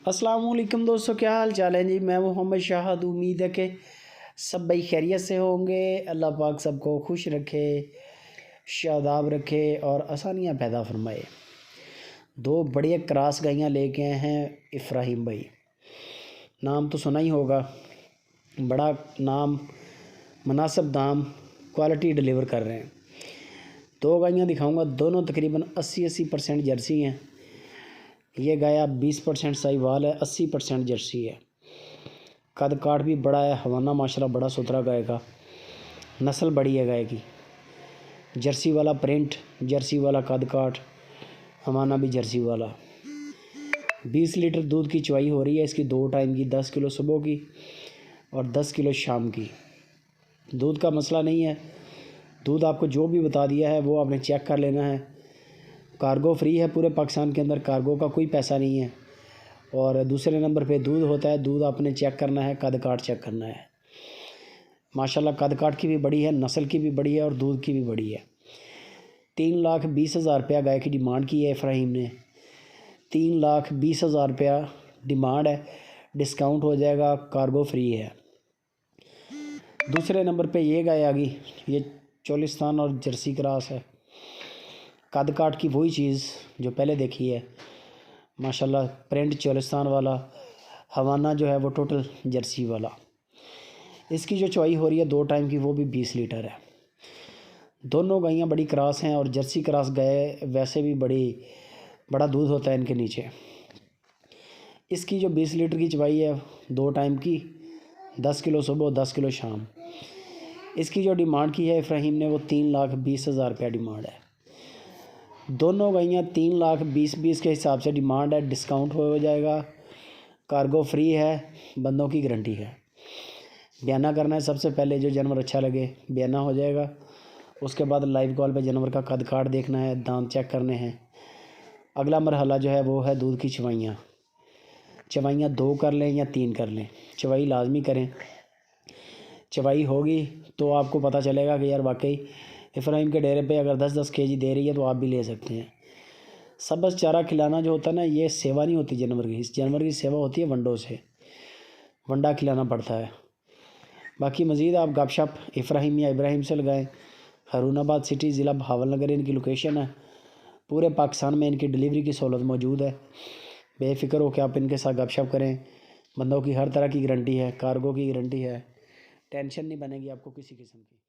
अस्सलाम वालेकुम दोस्तों, क्या हाल चाल है जी। मैं मोहम्मद शाहद। उम्मीद है कि सब भाई खैरियत से होंगे। अल्लाह पाक सबको खुश रखे, शादाब रखे और आसानियाँ पैदा फरमाए। दो बढ़िया क्रास गायें लेके आए हैं इब्राहिम भाई। नाम तो सुना ही होगा, बड़ा नाम, मुनासिब दाम, क्वालिटी डिलीवर कर रहे हैं। दो गायें दिखाऊंगा, दोनों तकरीबन 80% जर्सी हैं। ये गाय 20% साहिवाल है, 80% जर्सी है। कद काठ भी बड़ा है, हवाना माशाल्लाह बड़ा सुथरा गाय का, नस्ल बड़ी है गाय की। जर्सी वाला प्रिंट, जर्सी वाला कद काठ, हवाना भी जर्सी वाला। 20 लीटर दूध की चवाई हो रही है इसकी 2 टाइम की, 10 किलो सुबह की और 10 किलो शाम की। दूध का मसला नहीं है, दूध आपको जो भी बता दिया है वो आपने चेक कर लेना है। कार्गो फ्री है पूरे पाकिस्तान के अंदर, कार्गो का कोई पैसा नहीं है। और दूसरे नंबर पे दूध होता है, दूध आपने चेक करना है, कद काठ चेक करना है। माशाल्लाह कद काठ की भी बड़ी है, नस्ल की भी बड़ी है और दूध की भी बड़ी है। 3,20,000 रुपया गाय की डिमांड की है इब्राहिम ने। 3,20,000 रुपया डिमांड है, डिस्काउंट हो जाएगा, कार्गो फ्री है। दूसरे नंबर पे ये गाय आ गई, ये चोलिस्तान और जर्सी क्रॉस है। कद काठ की वही चीज़ जो पहले देखी है, माशाल्लाह प्रिंट चोलिस्तान वाला, हवाना जो है वो टोटल जर्सी वाला। इसकी जो चवाई हो रही है 2 टाइम की, वो भी 20 लीटर है। दोनों गायें बड़ी क्रॉस हैं और जर्सी क्रॉस गाय वैसे भी बड़ा दूध होता है इनके नीचे। इसकी जो 20 लीटर की चवाई है 2 टाइम की, 10 किलो सुबह 10 किलो शाम। इसकी जो डिमांड की है इब्राहिम ने वो 3,20,000 रुपया डिमांड है। दोनों गायें 3,20,20 के हिसाब से डिमांड है, डिस्काउंट हो जाएगा, कार्गो फ्री है, बंदों की गारंटी है। बयाना करना है सबसे पहले, जो जानवर अच्छा लगे बयाना हो जाएगा। उसके बाद लाइव कॉल पे जानवर का कद काठ देखना है, दांत चेक करने हैं। अगला मरहला जो है वो है दूध की चवाइयाँ। चवाइयाँ 2 कर लें या 3 कर लें, चवाई लाजमी करें। चवाई होगी तो आपको पता चलेगा कि यार वाकई इब्राहिम के डेरे पे अगर 10-10 केजी दे रही है तो आप भी ले सकते हैं। सब्ज़ चारा खिलाना जो होता है ना, ये सेवा नहीं होती जानवर की। इस जानवर की सेवा होती है वंडों से, वंडा खिलाना पड़ता है। बाकी मज़ीद आप गपशप इब्राहिम या इब्राहिम से लगाएं। हारूनाबाद सिटी, ज़िला बहावलनगर इनकी लोकेशन है। पूरे पाकिस्तान में इनकी डिलीवरी की सहूलत मौजूद है। बेफ़िक्र हो के आप इनके साथ गपशप करें। बंदों की हर तरह की गारंटी है, कार्गो की गारंटी है, टेंशन नहीं बनेगी आपको किसी किस्म की।